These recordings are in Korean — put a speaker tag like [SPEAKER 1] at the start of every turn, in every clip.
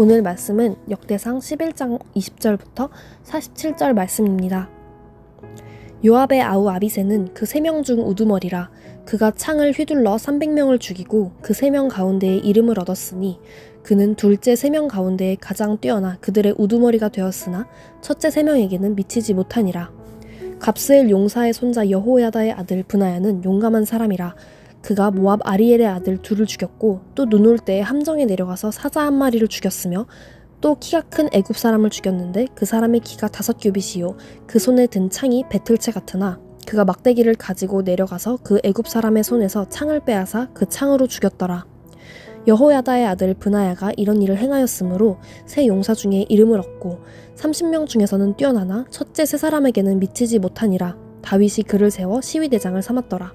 [SPEAKER 1] 오늘 말씀은 역대상 11장 20절부터 47절 말씀입니다. 요압의 아우 아비새는 그 3명 중 우두머리라. 그가 창을 휘둘러 300명을 죽이고 그 3명 가운데에 이름을 얻었으니 그는 둘째 3명 가운데에 가장 뛰어나 그들의 우두머리가 되었으나 첫째 3명에게는 미치지 못하니라. 갑스엘 용사의 손자 여호야다의 아들 브나야는 용감한 사람이라. 그가 모압 아리엘의 아들 둘을 죽였고 또 눈 올 때에 함정에 내려가서 사자 한 마리를 죽였으며 또 키가 큰 애굽 사람을 죽였는데 그 사람의 키가 5규빗이요 그 손에 든 창이 배틀채 같으나 그가 막대기를 가지고 내려가서 그 애굽 사람의 손에서 창을 빼앗아 그 창으로 죽였더라. 여호야다의 아들 브나야가 이런 일을 행하였으므로 세 용사 중에 이름을 얻고 30명 중에서는 뛰어나나 첫째 세 사람에게는 미치지 못하니라. 다윗이 그를 세워 시위대장을 삼았더라.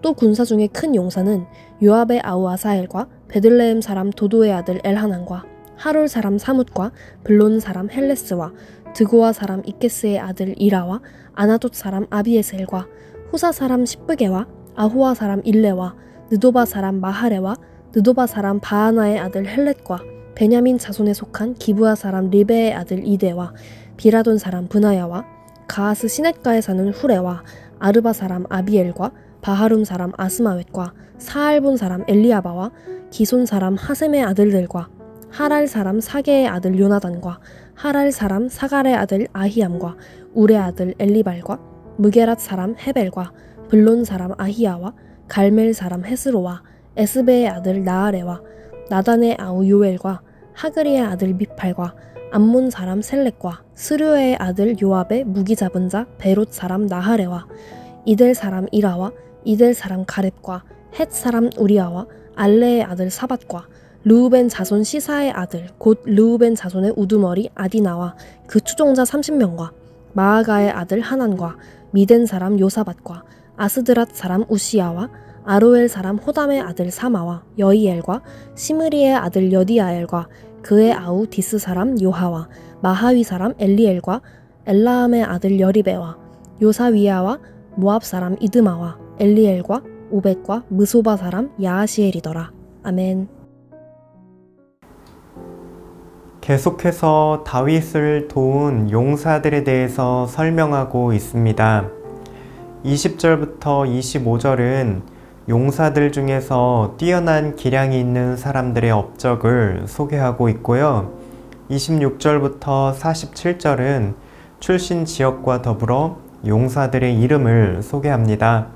[SPEAKER 1] 또 군사 중에 큰 용사는 요압의 아우 아사엘과 베들레헴 사람 도도의 아들 엘하난과 하롤 사람 사뭇과 블론 사람 헬레스와 드고아 사람 이케스의 아들 이라와 아나돗 사람 아비에셀과 후사 사람 십브게와 아호와 사람 일레와 느도바 사람 마하레와 느도바 사람 바하나의 아들 헬렛과 베냐민 자손에 속한 기브아 사람 리베의 아들 이데와 비라돈 사람 브나야와 가하스 시냇가에 사는 후레와 아르바 사람 아비엘과 바하룸 사람 아스마웻과 사알본 사람 엘리아바와 기손 사람 하셈의 아들들과 하랄 사람 사게의 아들 요나단과 하랄 사람 사갈의 아들 아히암과 울의 아들 엘리발과 무게랏 사람 헤벨과 블론 사람 아히야와 갈멜 사람 헤스로와 에스베의 아들 나아레와 나단의 아우 요엘과 하그리의 아들 미팔과 암몬 사람 셀렉과 스류의 아들 요압의 무기 잡은 자 베롯 사람 나하레와 이델 사람 이라와 이델 사람 가렙과 헷 사람 우리아와 알레의 아들 사밧과 르우벤 자손 시사의 아들 곧 르우벤 자손의 우두머리 아디나와 그 추종자 30명과 마아가의 아들 하난과 미덴 사람 요사밧과 아스드랏 사람 우시야와 아로엘 사람 호담의 아들 사마와 여이엘과 시므리의 아들 여디아엘과 그의 아우 디스 사람 요하와 마하위 사람 엘리엘과 엘라함의 아들 여리베와 요사위야와 모압 사람 이드마와 엘리엘과 오벳과 무소바 사람 야하시엘이더라. 아멘.
[SPEAKER 2] 계속해서 다윗을 도운 용사들에 대해서 설명하고 있습니다. 20절부터 25절은 용사들 중에서 뛰어난 기량이 있는 사람들의 업적을 소개하고 있고요. 26절부터 47절은 출신 지역과 더불어 용사들의 이름을 소개합니다.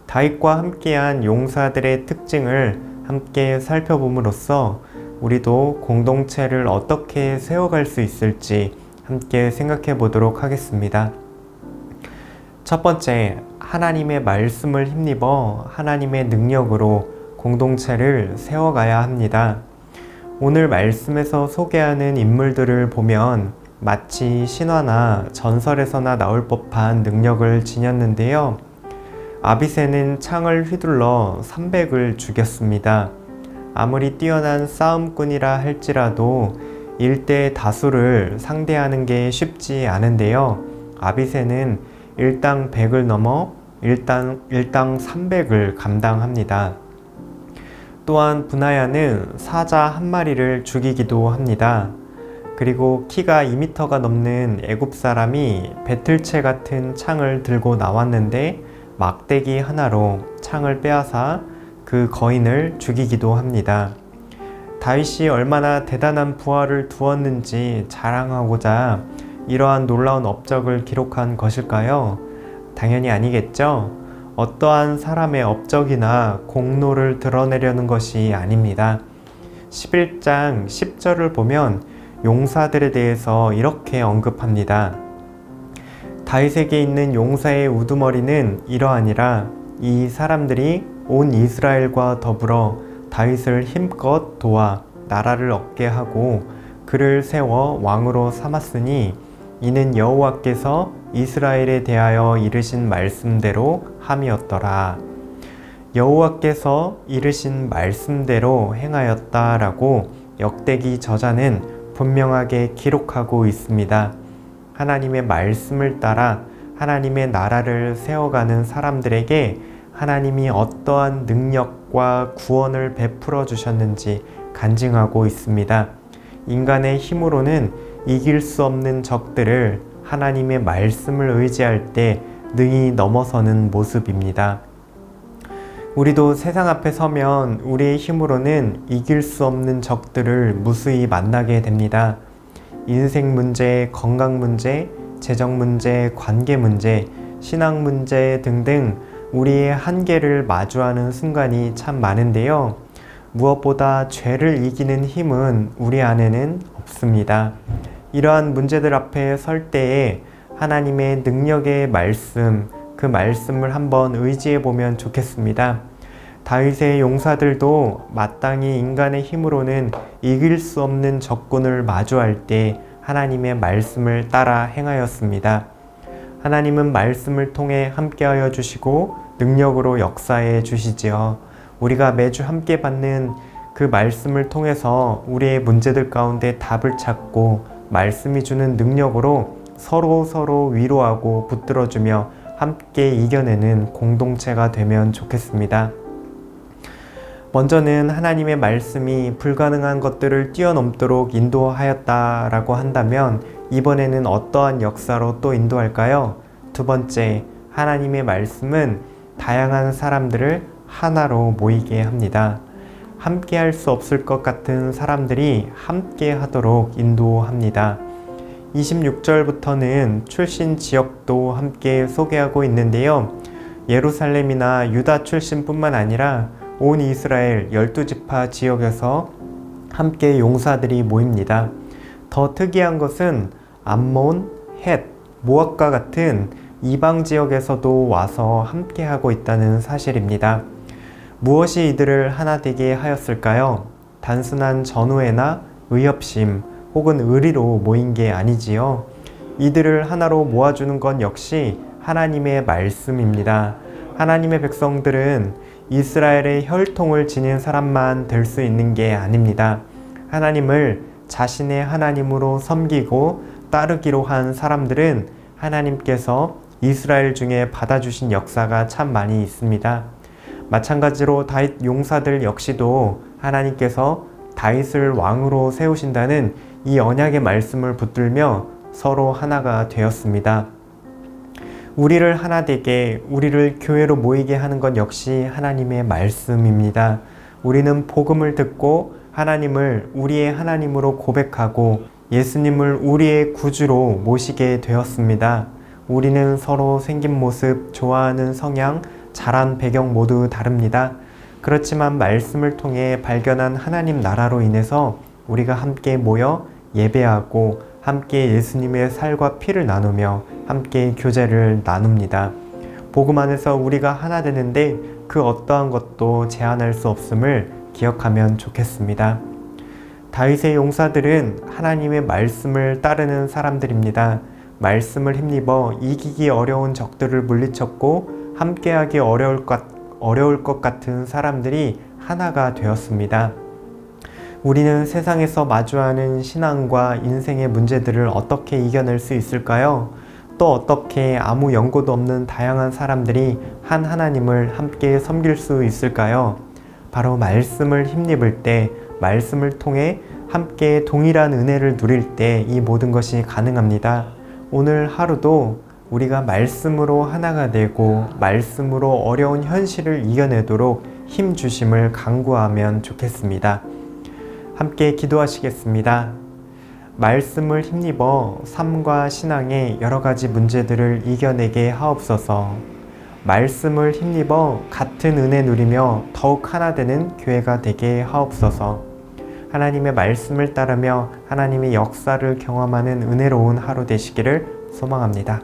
[SPEAKER 2] 다윗과 함께한 용사들의 특징을 함께 살펴봄으로써 우리도 공동체를 어떻게 세워갈 수 있을지 함께 생각해 보도록 하겠습니다. 첫 번째, 하나님의 말씀을 힘입어 하나님의 능력으로 공동체를 세워가야 합니다. 오늘 말씀에서 소개하는 인물들을 보면 마치 신화나 전설에서나 나올 법한 능력을 지녔는데요. 아비새는 창을 휘둘러 300을 죽였습니다. 아무리 뛰어난 싸움꾼이라 할지라도 일대 다수를 상대하는 게 쉽지 않은데요. 아비새는 일당 100을 넘어 일당 300을 감당합니다. 또한 브나야는 사자 한 마리를 죽이기도 합니다. 그리고 키가 2m가 넘는 애굽 사람이 배틀채 같은 창을 들고 나왔는데 막대기 하나로 창을 빼앗아 그 거인을 죽이기도 합니다. 다윗이 얼마나 대단한 부하를 두었는지 자랑하고자 이러한 놀라운 업적을 기록한 것일까요? 당연히 아니겠죠? 어떠한 사람의 업적이나 공로를 드러내려는 것이 아닙니다. 11장 10절을 보면 용사들에 대해서 이렇게 언급합니다. 다윗에게 있는 용사의 우두머리는 이러하니라. 이 사람들이 온 이스라엘과 더불어 다윗을 힘껏 도와 나라를 얻게 하고 그를 세워 왕으로 삼았으니 이는 여호와께서 이스라엘에 대하여 이르신 말씀대로 함이었더라. 여호와께서 이르신 말씀대로 행하였다라고 역대기 저자는 분명하게 기록하고 있습니다. 하나님의 말씀을 따라 하나님의 나라를 세워가는 사람들에게 하나님이 어떠한 능력과 구원을 베풀어 주셨는지 간증하고 있습니다. 인간의 힘으로는 이길 수 없는 적들을 하나님의 말씀을 의지할 때 능히 넘어서는 모습입니다. 우리도 세상 앞에 서면 우리의 힘으로는 이길 수 없는 적들을 무수히 만나게 됩니다. 인생 문제, 건강 문제, 재정 문제, 관계 문제, 신앙 문제 등등 우리의 한계를 마주하는 순간이 참 많은데요. 무엇보다 죄를 이기는 힘은 우리 안에는 없습니다. 이러한 문제들 앞에 설 때에 하나님의 능력의 말씀, 그 말씀을 한번 의지해 보면 좋겠습니다. 다윗의 용사들도 마땅히 인간의 힘으로는 이길 수 없는 적군을 마주할 때 하나님의 말씀을 따라 행하였습니다. 하나님은 말씀을 통해 함께하여 주시고 능력으로 역사해 주시지요. 우리가 매주 함께 받는 그 말씀을 통해서 우리의 문제들 가운데 답을 찾고 말씀이 주는 능력으로 서로 위로하고 붙들어주며 함께 이겨내는 공동체가 되면 좋겠습니다. 먼저는 하나님의 말씀이 불가능한 것들을 뛰어넘도록 인도하였다라고 한다면 이번에는 어떠한 역사로 또 인도할까요? 두 번째, 하나님의 말씀은 다양한 사람들을 하나로 모이게 합니다. 함께 할 수 없을 것 같은 사람들이 함께 하도록 인도합니다. 26절부터는 출신 지역도 함께 소개하고 있는데요. 예루살렘이나 유다 출신뿐만 아니라 온 이스라엘 12지파 지역에서 함께 용사들이 모입니다. 더 특이한 것은 암몬, 헷, 모압과 같은 이방 지역에서도 와서 함께하고 있다는 사실입니다. 무엇이 이들을 하나 되게 하였을까요? 단순한 전우애나 의협심 혹은 의리로 모인 게 아니지요. 이들을 하나로 모아주는 것 역시 하나님의 말씀입니다. 하나님의 백성들은 이스라엘의 혈통을 지닌 사람만 될 수 있는 게 아닙니다. 하나님을 자신의 하나님으로 섬기고 따르기로 한 사람들은 하나님께서 이스라엘 중에 받아주신 역사가 참 많이 있습니다. 마찬가지로 다윗 용사들 역시도 하나님께서 다윗을 왕으로 세우신다는 이 언약의 말씀을 붙들며 서로 하나가 되었습니다. 우리를 하나 되게, 우리를 교회로 모이게 하는 것 역시 하나님의 말씀입니다. 우리는 복음을 듣고 하나님을 우리의 하나님으로 고백하고 예수님을 우리의 구주로 모시게 되었습니다. 우리는 서로 생긴 모습, 좋아하는 성향, 자란 배경 모두 다릅니다. 그렇지만 말씀을 통해 발견한 하나님 나라로 인해서 우리가 함께 모여 예배하고 함께 예수님의 살과 피를 나누며 함께 교제를 나눕니다. 복음 안에서 우리가 하나 되는데 그 어떠한 것도 제한할 수 없음을 기억하면 좋겠습니다. 다윗의 용사들은 하나님의 말씀을 따르는 사람들입니다. 말씀을 힘입어 이기기 어려운 적들을 물리쳤고 함께하기 어려울 것 같은 사람들이 하나가 되었습니다. 우리는 세상에서 마주하는 신앙과 인생의 문제들을 어떻게 이겨낼 수 있을까요? 또 어떻게 아무 연고도 없는 다양한 사람들이 한 하나님을 함께 섬길 수 있을까요? 바로 말씀을 힘입을 때, 말씀을 통해 함께 동일한 은혜를 누릴 때 이 모든 것이 가능합니다. 오늘 하루도 우리가 말씀으로 하나가 되고 말씀으로 어려운 현실을 이겨내도록 힘 주심을 간구하면 좋겠습니다. 함께 기도하시겠습니다. 말씀을 힘입어 삶과 신앙의 여러 가지 문제들을 이겨내게 하옵소서. 말씀을 힘입어 같은 은혜 누리며 더욱 하나 되는 교회가 되게 하옵소서. 하나님의 말씀을 따르며 하나님의 역사를 경험하는 은혜로운 하루 되시기를 소망합니다.